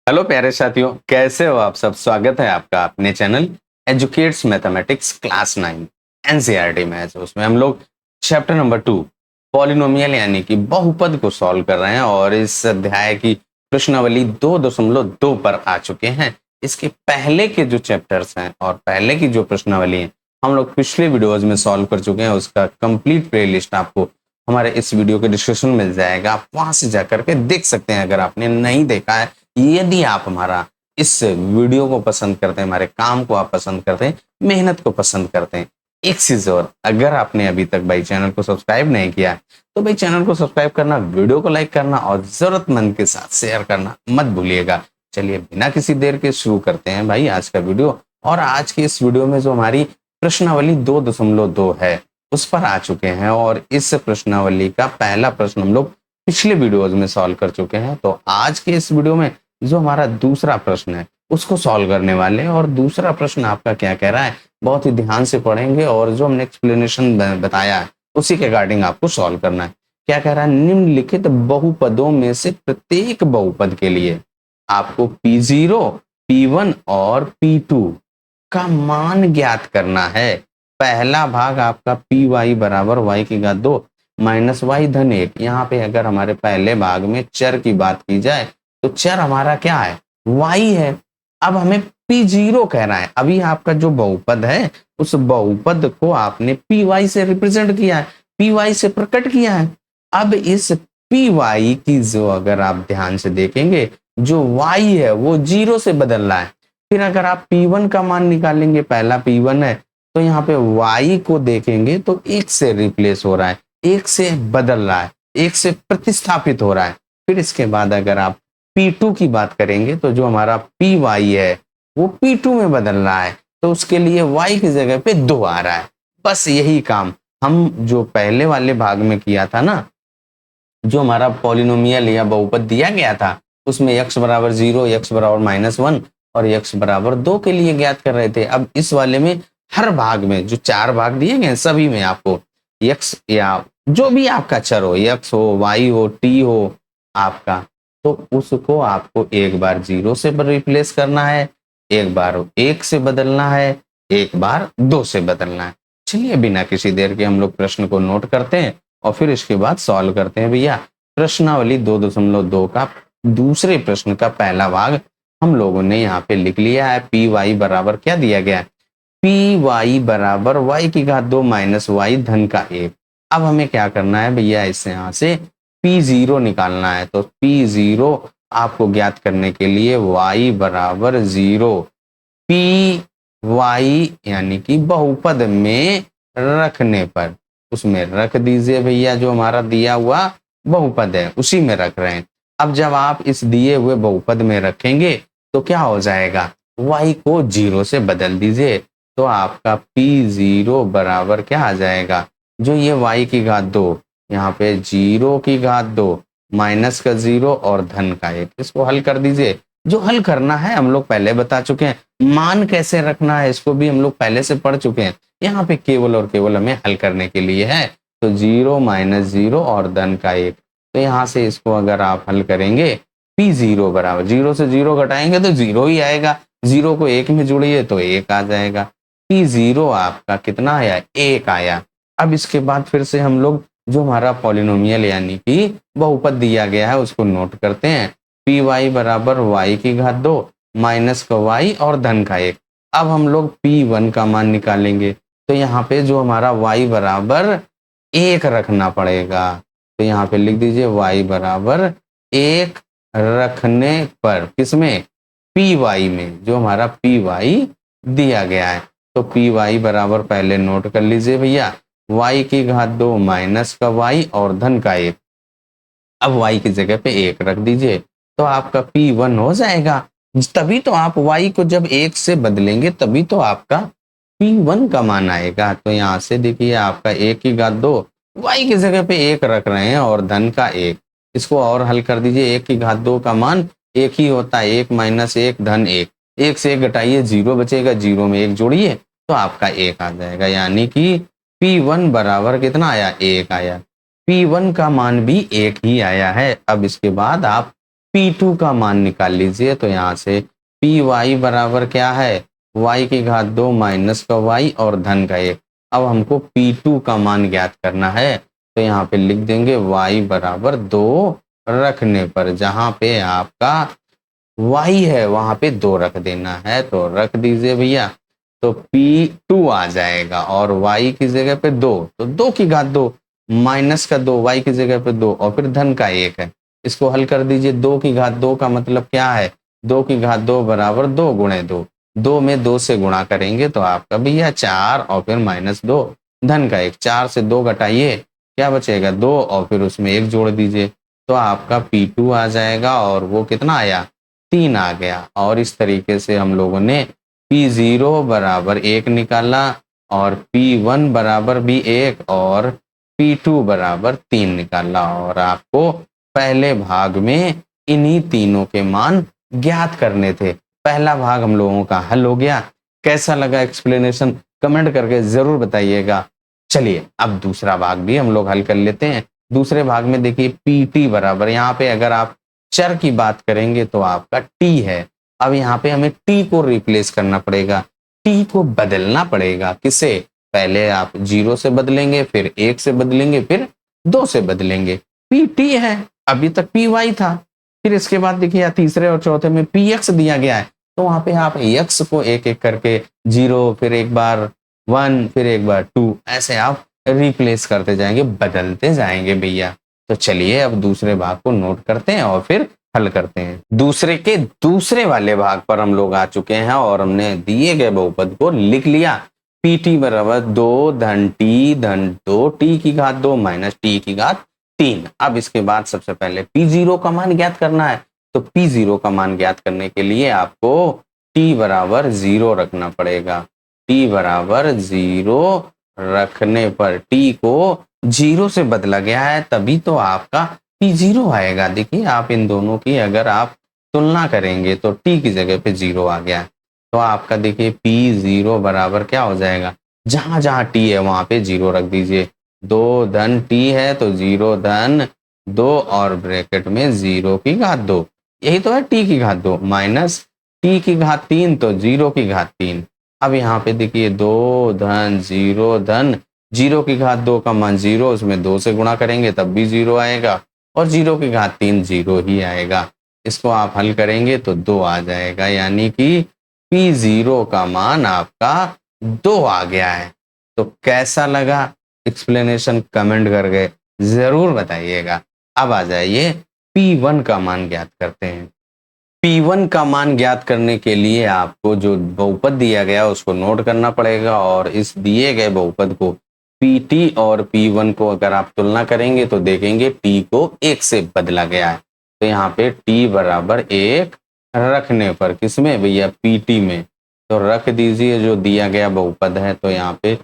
Hello प्यारे साथियों, कैसे हो आप सब। स्वागत है आपका अपने channel educates mathematics class 9 NCERT maths. उसमें हम लोग चैप्टर नंबर 2 पॉलिनोमियल यानी कि बहुपद को सॉल्व कर रहे हैं और इस अध्याय की प्रश्नावली 2.2 पर आ चुके हैं। इसके पहले के जो चैप्टर्स हैं और पहले की जो प्रश्नावली है हम लोग पिछले वीडियोज में सॉल्व कर चुके हैं। उसका कंप्लीट प्लेलिस्ट आपको हमारे इस वीडियो के डिस्क्रिप्शन में मिल जाएगा, आप वहां से जाकर के देख सकते हैं अगर आपने नहीं देखा है। यदि आप हमारा इस वीडियो को पसंद करते हैं, हमारे काम को आप पसंद करते हैं, मेहनत को पसंद करते हैं, एक चीज और, अगर आपने अभी तक भाई चैनल को सब्सक्राइब नहीं किया तो भाई चैनल को सब्सक्राइब करना, वीडियो को लाइक करना और जरूरतमंद के साथ शेयर करना मत भूलिएगा। चलिए बिना किसी देर के शुरू करते हैं भाई आज का वीडियो। और आज की इस वीडियो में जो हमारी प्रश्नावली 2.2 है उस पर आ चुके हैं और इस प्रश्नावली का पहला प्रश्न हम लोग पिछले वीडियोज में सॉल्व कर चुके हैं। तो आज के इस वीडियो में जो हमारा दूसरा प्रश्न है उसको सॉल्व करने वाले हैं। और दूसरा प्रश्न आपका क्या कह रहा है बहुत ही ध्यान से पढ़ेंगे और जो हमने एक्सप्लेनेशन बताया है उसी के अकॉर्डिंग आपको सॉल्व करना है। क्या कह रहा है, निम्नलिखित बहुपदों में से प्रत्येक बहुपद के लिए आपको P0, P1 और P2 का मान ज्ञात करना है। पहला भाग आपका पी वाई बराबर वाई की घात 2 माइनस वाई धन 1। यहाँ पे अगर हमारे पहले भाग में चर की बात की जाए तो चर हमारा क्या है, y है। अब हमें P0 कह रहा है। अभी आपका जो बहुपद है उस बहुपद को आपने py से रिप्रेजेंट किया है, py से प्रकट किया है। अब इस py की जो अगर आप ध्यान से देखेंगे जो y है वो 0 से बदल रहा है। फिर अगर आप P1 का मान निकालेंगे, पहला P1 है तो यहाँ पे y को देखेंगे तो 1 से रिप्लेस हो रहा है, 1 से बदल रहा है, 1 से प्रतिस्थापित हो रहा है। फिर इसके बाद अगर आप P2 की बात करेंगे तो जो हमारा py है वो P2 में बदल रहा है, तो उसके लिए y की जगह पे 2 आ रहा है। बस यही काम हम जो पहले वाले भाग में किया था ना, जो हमारा पॉलिनोमियल या बहुपद दिया गया था उसमें x बराबर 0, x बराबर -1 और x बराबर 2 के लिए ज्ञात कर रहे थे। अब इस वाले में हर भाग में जो 4 भाग दिए गए सभी में आपको x या जो भी आपका चर हो, x हो, y हो, t हो आपका, तो उसको आपको एक बार 0 से रिप्लेस करना है, एक बार 1 से बदलना है, एक बार 2 से बदलना है। चलिए बिना किसी देर के हम लोग प्रश्न को नोट करते हैं और फिर इसके बाद सॉल्व करते हैं। भैया प्रश्नावली 2.2 का दूसरे प्रश्न का पहला भाग हम लोगों ने यहाँ पे लिख लिया है। पी वाई बराबर क्या दिया गया है, पी वाई बराबर वाई की घात 2 माइनस वाई धन का 1। अब हमें क्या करना है भैया, इससे यहाँ से P0 निकालना है। तो P0 आपको ज्ञात करने के लिए y बराबर 0 पी वाई यानी कि बहुपद में रखने पर उसमें रख दीजिए भैया। जो हमारा दिया हुआ बहुपद है उसी में रख रहे हैं। अब जब आप इस दिए हुए बहुपद में रखेंगे तो क्या हो जाएगा, y को 0 से बदल दीजिए तो आपका P0 बराबर क्या आ जाएगा, जो ये y की घात 2, यहाँ पे 0 की घात 2 माइनस का 0 और धन का 1। इसको हल कर दीजिए। जो हल करना है हम लोग पहले बता चुके हैं, मान कैसे रखना है इसको भी हम लोग पहले से पढ़ चुके हैं। यहाँ पे केवल और केवल हमें हल करने के लिए है। तो 0 माइनस 0 और धन का 1, तो यहाँ से इसको अगर आप हल करेंगे P0 बराबर 0 से 0 घटाएंगे तो 0 ही आएगा, 0 को 1 में जोड़िए तो 1 आ जाएगा। P0 आपका कितना आया, 1 आया। अब इसके बाद फिर से हम लोग जो हमारा पॉलिनोमियल यानी कि बहुपद दिया गया है उसको नोट करते हैं। पी वाई बराबर वाई की घात 2 माइनस का वाई और धन का 1। अब हम लोग P1 का मान निकालेंगे तो यहाँ पे जो हमारा y बराबर 1 रखना पड़ेगा। तो यहाँ पे लिख दीजिए y बराबर 1 रखने पर किसमें, py में, जो हमारा py दिया गया है। तो py बराबर पहले नोट कर लीजिए भैया, y की घात 2 माइनस का y और धन का 1। अब y की जगह पे 1 रख दीजिए तो आपका P1 हो जाएगा। तभी तो आप y को जब 1 से बदलेंगे तभी तो आपका P1 का मान आएगा। तो यहाँ से देखिए आपका 1 की घात 2, y की जगह पे 1 रख रहे हैं और धन का 1। इसको और हल कर दीजिए। 1 की घात 2 का मान 1 ही होता है, 1 माइनस 1 धन 1। 1 से 1 घटाइए 0 बचेगा, 0 में 1 जोड़िए तो आपका 1 आ जाएगा। यानी कि P1 बराबर कितना आया, 1 आया। P1 का मान भी 1 ही आया है। अब इसके बाद आप P2 का मान निकाल लीजिए। तो यहाँ से पी वाई बराबर क्या है, y की घात 2 माइनस का y और धन का 1। अब हमको P2 का मान ज्ञात करना है, तो यहाँ पे लिख देंगे y बराबर 2 रखने पर, जहाँ पे आपका y है वहां पे 2 रख देना है, तो रख दीजिए भैया। तो P2 आ जाएगा और y की जगह पे 2, तो 2 की घात 2 माइनस का 2, y की जगह पे 2 और फिर धन का 1 है। इसको हल कर दीजिए। 2 की घात 2 का मतलब क्या है, 2 की घात 2 बराबर 2 गुणे 2, 2 में 2 से गुणा करेंगे तो आपका भैया 4 और फिर माइनस 2 धन का 1। 4 से 2 घटाइए, क्या बचेगा 2 और फिर उसमें 1 जोड़ दीजिए, तो आपका P2 आ जाएगा और वो कितना आया 3 आ गया। और इस तरीके से हम लोगों ने P0 बराबर 1 निकाला और P1 बराबर भी 1 और P2 बराबर 3 निकाला। और आपको पहले भाग में इन्हीं तीनों के मान ज्ञात करने थे। पहला भाग हम लोगों का हल हो गया। कैसा लगा एक्सप्लेनेशन कमेंट करके जरूर बताइएगा। चलिए अब दूसरा भाग भी हम लोग हल कर लेते हैं। दूसरे भाग में देखिए पीटी बराबर, यहाँ पे अगर आप चर की बात करेंगे तो आपका टी है। अब यहाँ पे हमें टी को रिप्लेस करना पड़ेगा, टी को बदलना पड़ेगा। किसे, पहले आप 0 से बदलेंगे, फिर 1 से बदलेंगे, फिर 2 से बदलेंगे। पी टी है, अभी तक पी वाई था। फिर इसके बाद देखिए तीसरे और चौथे में पी एक्स दिया गया है, तो वहां पे आप एक्स को एक एक करके 0, फिर एक बार 1, फिर एक बार 2, ऐसे आप रिप्लेस करते जाएंगे, बदलते जाएंगे भैया। तो चलिए अब दूसरे भाग को नोट करते हैं और फिर हल करते हैं। दूसरे के दूसरे वाले भाग पर हम लोग आ चुके हैं और हमने दिए गए बहुपद को लिख लिया। पी टी बराबर 2 धन दो टी की घात 2 माइनस टी की घात 3। अब इसके बाद सबसे पहले P0 का मान ज्ञात करना है। तो P0 का मान ज्ञात करने के लिए आपको t बराबर 0 रखना पड़ेगा। t बराबर 0 रखने पर t को 0 से बदला गया है, तभी तो आपका P0 आएगा। देखिए आप इन दोनों की अगर आप तुलना करेंगे तो t की जगह पे 0 आ गया, तो आपका देखिए P0 बराबर क्या हो जाएगा, जहां जहां t है वहां पे 0 रख दीजिए। 2 धन t है तो 0 धन 2 और ब्रैकेट में 0 की घात 2, यही तो है t की घात 2 माइनस t की घात 3 तो 0 की घात 3। अब यहाँ पे देखिए 2 धन 0 की घात 2 का मान 0, उसमें 2 से गुणा करेंगे तब भी 0 आएगा और 0 की घात 3 0 ही आएगा। इसको आप हल करेंगे तो 2 आ जाएगा, यानी कि P0 का मान आपका 2 आ गया है। तो कैसा लगा एक्सप्लेनेशन कमेंट करके जरूर बताइएगा। अब आ जाइए P1 का मान ज्ञात करते हैं। P1 का मान ज्ञात करने के लिए आपको जो बहुपद दिया गया उसको नोट करना पड़ेगा और इस दिए गए बहुपद को PT और P1 को अगर आप तुलना करेंगे तो देखेंगे T को 1 से बदला गया है। तो यहाँ पे T बराबर 1 रखने पर किसमें भैया, PT में, तो रख दीजिए जो दिया गया बहुपद है। तो यहाँ पे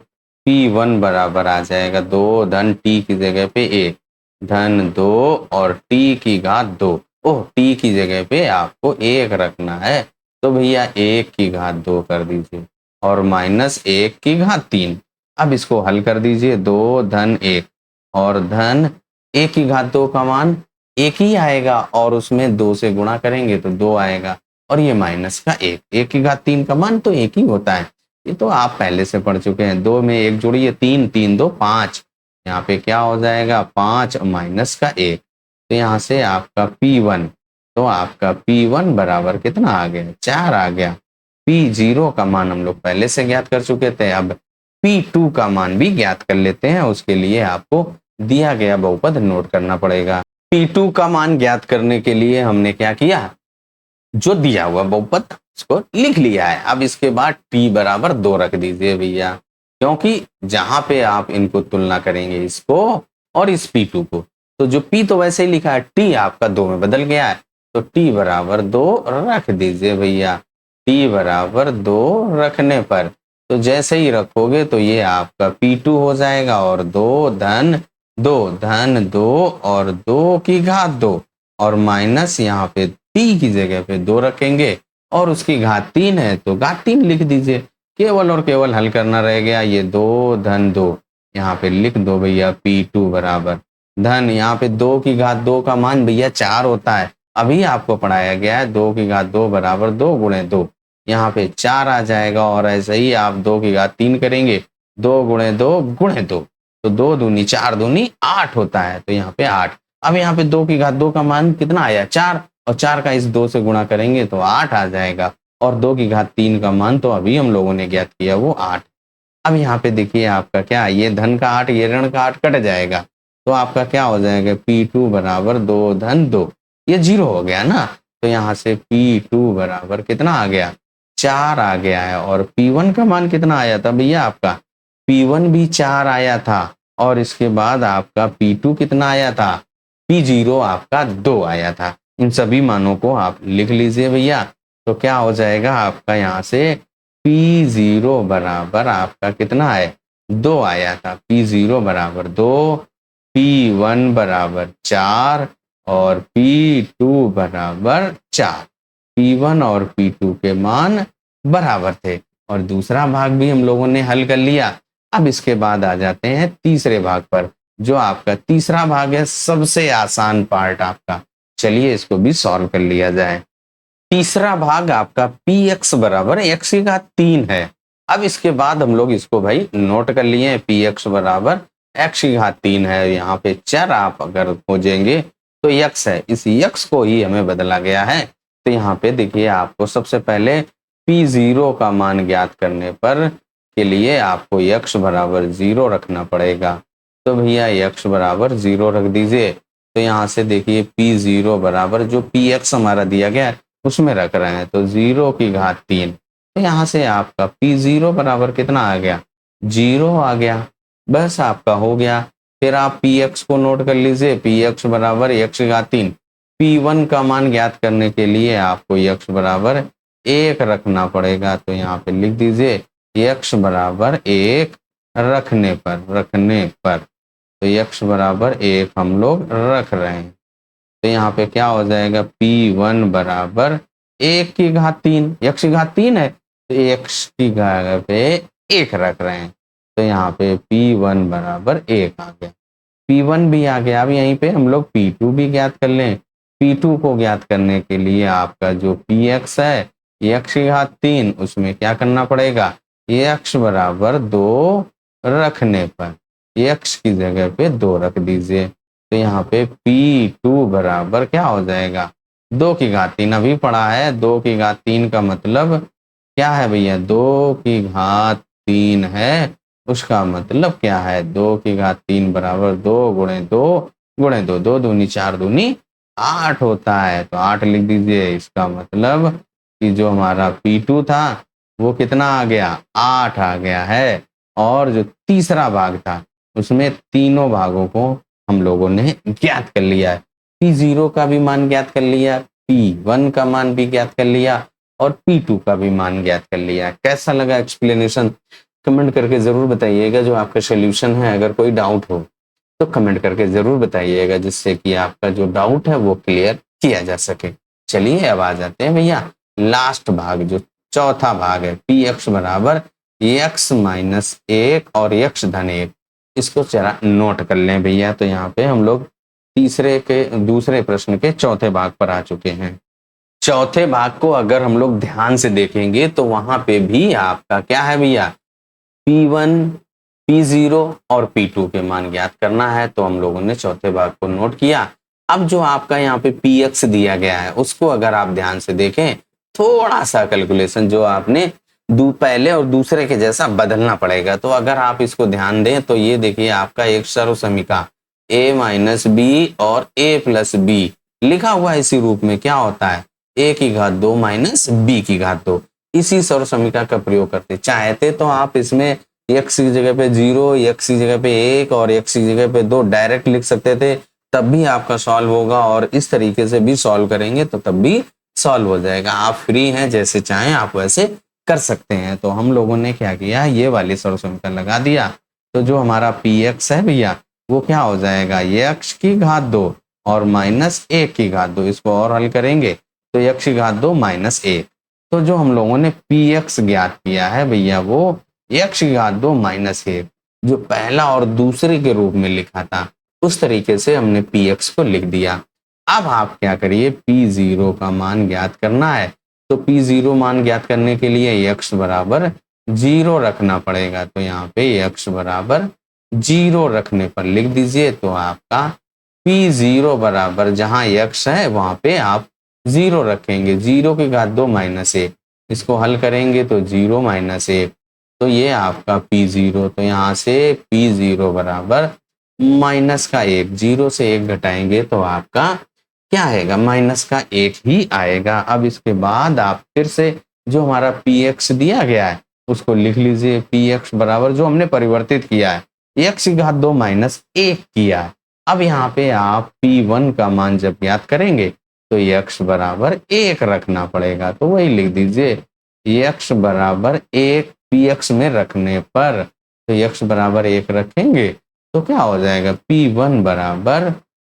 P1 बराबर आ जाएगा 2 धन T की जगह पे 1 धन 2 और T की घात 2। ओह, टी की जगह पे आपको 1 रखना है, तो भैया 1 की घात 2 कर दीजिए और माइनस 1 की घात 3। अब इसको हल कर दीजिए। 2 धन 1 और धन 1 की घात 2 का मान 1 ही आएगा और उसमें 2 से गुणा करेंगे तो 2 आएगा और ये माइनस का 1, 1 की घात 3 का मान तो 1 ही होता है। ये तो आप पहले से पढ़ चुके हैं। 2 में 1 जोड़िए 3, 3 2 5, यहाँ पे क्या हो जाएगा 5 माइनस का 1, तो यहाँ से आपका P1, तो आपका P1 बराबर कितना आ गया, 4 आ गया। P0 का मान हम लोग पहले से ज्ञात कर चुके थे, अब P2 का मान भी ज्ञात कर लेते हैं। उसके लिए आपको दिया गया बहुपद नोट करना पड़ेगा। P2 का मान ज्ञात करने के लिए हमने क्या किया, जो दिया हुआ बहुपद उसको लिख लिया है। अब इसके बाद T बराबर 2 रख दीजिए भैया, क्योंकि जहां पे आप इनको तुलना करेंगे इसको और इस P2 को, तो जो P तो वैसे ही लिखा है, T आपका 2 में बदल गया है, तो T बराबर 2 रख दीजिए भैया। T बराबर 2 रखने पर तो जैसे ही रखोगे तो ये आपका P2 हो जाएगा और 2 धन 2 और 2 की घात 2 और माइनस यहाँ पे T की जगह पे 2 रखेंगे और उसकी घात 3 है तो घात 3 लिख दीजिए। केवल और केवल हल करना रह गया। ये 2 धन 2 यहाँ पे लिख दो भैया, P2 बराबर धन यहाँ पे 2 की घात 2 का मान भैया 4 होता है। अभी आपको पढ़ाया गया है 2 की घात 2 बराबर 2 गुणे 2, यहाँ पे 4 आ जाएगा। और ऐसे ही आप 2 की घात 3 करेंगे, 2 गुणे 2 गुणे 2, तो 2 दूनी 4 दूनी 8 होता है, तो यहाँ पे 8। अब यहाँ पे 2 की घात 2 का मान कितना आया 4, और 4 का इस 2 से गुणा करेंगे तो 8 आ जाएगा। और 2 की घात 3 का मान तो अभी हम लोगों ने ज्ञात किया वो 8। अब यहाँ पे देखिए आपका क्या, ये धन का 8 ये ऋण का 8 कट जाएगा, तो आपका क्या हो जाएगा P2 बराबर 2 धन 2, ये 0 हो गया ना। तो यहाँ से P2 बराबर कितना आ गया 4 आ गया है। और P1 का मान कितना आया था भैया आपका, P1 भी 4 आया था। और इसके बाद आपका P2 कितना आया था, P0 आपका 2 आया था। इन सभी मानों को आप लिख लीजिए भैया। तो क्या हो जाएगा आपका यहाँ से P0 बराबर आपका कितना है 2 आया था, P0 बराबर 2, P1 बराबर 4 और P2 बराबर 4। P1 और P2 के मान बराबर थे और दूसरा भाग भी हम लोगों ने हल कर लिया। अब इसके बाद आ जाते हैं तीसरे भाग पर, जो आपका तीसरा भाग है सबसे आसान पार्ट आपका। चलिए इसको भी सॉल्व कर लिया जाए। तीसरा भाग आपका px बराबर x की घात 3 है। अब इसके बाद हम लोग इसको भाई नोट कर लिए, px बराबर x की घात 3 है। यहाँ पे चर आप अगर खोजेंगे तो x है, इस x को ही हमें बदला गया है। तो यहाँ पे देखिए आपको सबसे पहले P0 का मान ज्ञात करने पर के लिए आपको x बराबर 0 रखना पड़ेगा। तो भैया x बराबर 0 रख दीजिए। तो यहाँ से देखिए P0 बराबर जो px हमारा दिया गया है उसमें रख रहे हैं, तो 0 की घात 3। तो यहाँ से आपका P0 बराबर कितना आ गया 0 आ गया, बस आपका हो गया। फिर आप Px को नोट कर लीजिए, Px बराबर x की घात 3। P1 का मान ज्ञात करने के लिए आपको x बराबर 1 रखना पड़ेगा। तो यहाँ पे लिख दीजिए x बराबर 1 रखने पर तो x बराबर 1 हम लोग रख रहे हैं। तो यहाँ पे क्या हो जाएगा P1 बराबर 1 की घात 3, x की घात 3 है तो x की घात पे 1 रख रहे हैं। तो यहाँ पे P1 बराबर 1 आ गया, P1 भी आ गया। अब यहीं पे हम लोग P2 भी ज्ञात कर लें। P2 को ज्ञात करने के लिए आपका जो Px है x की घात 3, उसमें क्या करना पड़ेगा x बराबर 2 रखने पर x की जगह पे 2 रख दीजिए। तो यहाँ पे P2 बराबर क्या हो जाएगा 2 की घात 3, अभी पढ़ा है 2 की घात 3 का मतलब क्या है भैया 2 की घात 3 है, उसका मतलब क्या है 2 की घात 3 बराबर 2 गुणे 2 गुणे 2, 2 दूनी 4 दूनी 8 होता है। तो 8 लिख दीजिए। इसका मतलब कि जो हमारा P2 था वो कितना आ गया 8 आ गया है। और जो तीसरा भाग था उसमें तीनों भागों को हम लोगों ने ज्ञात कर लिया है। P0 का भी मान ज्ञात कर लिया, P1 का मान भी ज्ञात कर लिया और P2 का भी मान ज्ञात कर लिया। कैसा लगा एक्सप्लेनेशन कमेंट करके जरूर बताइएगा। जो आपका सोल्यूशन है अगर कोई डाउट हो तो कमेंट करके जरूर बताइएगा, जिससे कि आपका जो डाउट है वो क्लियर किया जा सके। चलिए अब आ जाते हैं भैया लास्ट भाग, जो चौथा भाग है Px बराबर x माइनस 1 और x धन 1। इसको जरा नोट कर लें भैया। तो यहाँ पे हम लोग दूसरे प्रश्न के चौथे भाग पर आ चुके हैं। चौथे भाग को अगर हम लोग ध्यान से देखेंगे तो वहां पे भी आपका क्या है भैया P1, P0 और P2 के मान ज्ञात करना है। तो हम लोगों ने चौथे भाग को नोट किया। अब जो आपका यहाँ पे Px दिया गया है उसको अगर आप ध्यान से देखें, थोड़ा सा कैलकुलेशन जो आपने पहले और दूसरे के जैसा बदलना पड़ेगा। तो अगर आप इसको ध्यान दें तो ये देखिए आपका एक सर्व समीका a माइनस बी और a प्लस बी लिखा हुआ है इसी रूप में, क्या होता है a की घात 2 माइनस b की घात 2। इसी सर्व समीका का प्रयोग करते, चाहते तो आप इसमें x की जगह पे 0, x की जगह पे 1 और x की जगह पे 2 डायरेक्ट लिख सकते थे, तब भी आपका सॉल्व होगा। और इस तरीके से भी सॉल्व करेंगे तो तब भी सॉल्व हो जाएगा। आप फ्री हैं, जैसे चाहें आप वैसे कर सकते हैं। तो हम लोगों ने क्या किया, ये वाली सर्व समीकरण लगा दिया। तो जो हमारा Px है भैया वो क्या हो जाएगा ये x की घात 2 और माइनस 1 की घात 2। इसको और हल करेंगे तो x की घात 2 माइनस 1। तो जो हम लोगों ने Px ज्ञात किया है भैया वो x की घात 2 माइनस 1, जो पहला और दूसरे के रूप में लिखा था उस तरीके से हमने Px को लिख दिया। अब आप क्या करिए, P0 का मान ज्ञात करना है। तो P0 मान ज्ञात करने के लिए x बराबर 0 रखना पड़ेगा। तो यहाँ पे x बराबर 0 रखने पर लिख दीजिए। तो आपका P0 बराबर जहां x है वहां पे आप 0 रखेंगे। 0 की घात 2 माइनस 1, इसको हल करेंगे तो 0 माइनस 1, तो ये आपका P0। तो यहाँ से P0 बराबर माइनस का 1, 0 से 1 घटाएंगे तो आपका क्या आएगा, माइनस का 1 ही आएगा। अब इसके बाद आप फिर से जो हमारा Px दिया गया है उसको लिख लीजिए। Px बराबर जो हमने परिवर्तित किया है x की घात 2 माइनस 1 किया है। अब यहाँ पे आप P1 का मान जब ज्ञात करेंगे तो x बराबर 1 रखना पड़ेगा। तो वही लिख दीजिए, x बराबर 1 Px में रखने पर, तो x बराबर 1 रखेंगे तो क्या हो जाएगा, P1 बराबर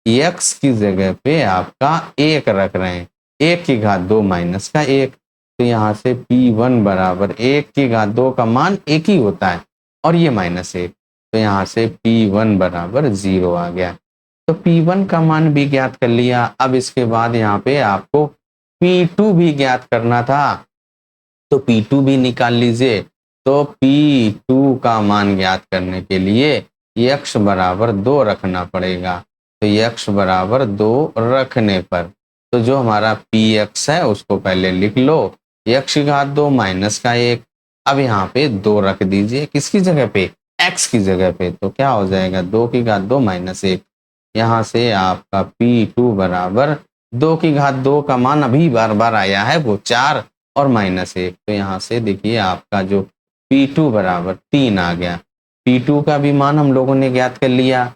x की जगह पे आपका 1 रख रहे हैं, 1 की घात 2 माइनस का 1। तो यहाँ से P1 बराबर 1 की घात 2 का मान 1 ही होता है और ये माइनस 1। तो यहाँ से P1 बराबर 0 आ गया। तो P1 का मान भी ज्ञात कर लिया। अब इसके बाद यहाँ पे आपको P2 भी ज्ञात करना था, तो P2 भी निकाल लीजिए। तो P2 का मान ज्ञात करने के लिए x बराबर 2 रखना पड़ेगा। तो x बराबर 2 रखने पर, तो जो हमारा Px है उसको पहले लिख लो, x की घात 2 माइनस का 1। अब यहाँ पे 2 रख दीजिए, किसकी जगह पे, x की जगह पे। तो क्या हो जाएगा, 2 की घात 2 माइनस 1। यहाँ से आपका P2 बराबर 2 की घात 2 का मान अभी बार बार आया है वो 4 और माइनस 1। तो यहाँ से देखिए आपका जो P2 बराबर 3 आ गया। P2 का भी मान हम लोगों ने ज्ञात कर लिया।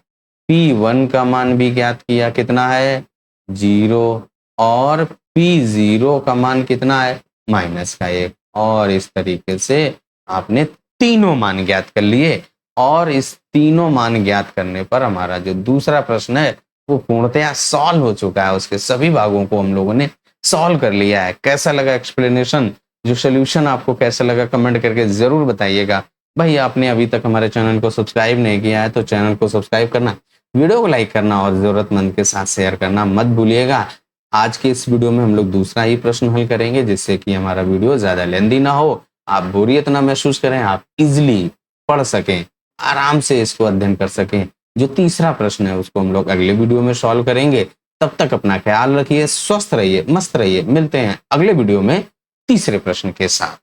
P1 का मान भी ज्ञात किया, कितना है 0, और P0 का मान कितना है माइनस का 1। और इस तरीके से आपने तीनों मान ज्ञात कर लिए। और इस तीनों मान ज्ञात करने पर हमारा जो दूसरा प्रश्न है वो पूर्णतया सॉल्व हो चुका है। उसके सभी भागों को हम लोगों ने सॉल्व कर लिया है। कैसा लगा एक्सप्लेनेशन, जो सोल्यूशन आपको कैसा लगा, कमेंट करके जरूर बताइएगा। भाई आपने अभी तक हमारे चैनल को सब्सक्राइब नहीं किया है तो चैनल को सब्सक्राइब करना, वीडियो को लाइक करना और जरूरतमंद के साथ शेयर करना मत भूलिएगा। आज के इस वीडियो में हम लोग दूसरा ही प्रश्न हल करेंगे जिससे कि हमारा वीडियो ज्यादा लेंदी ना हो, आप बोरियत ना महसूस करें, आप इजिली पढ़ सकें, आराम से इसको अध्ययन कर सकें। जो तीसरा प्रश्न है उसको हम लोग अगले वीडियो में सॉल्व करेंगे। तब तक अपना ख्याल रखिए, स्वस्थ रहिए, मस्त रहिए। मिलते हैं अगले वीडियो में तीसरे प्रश्न के साथ।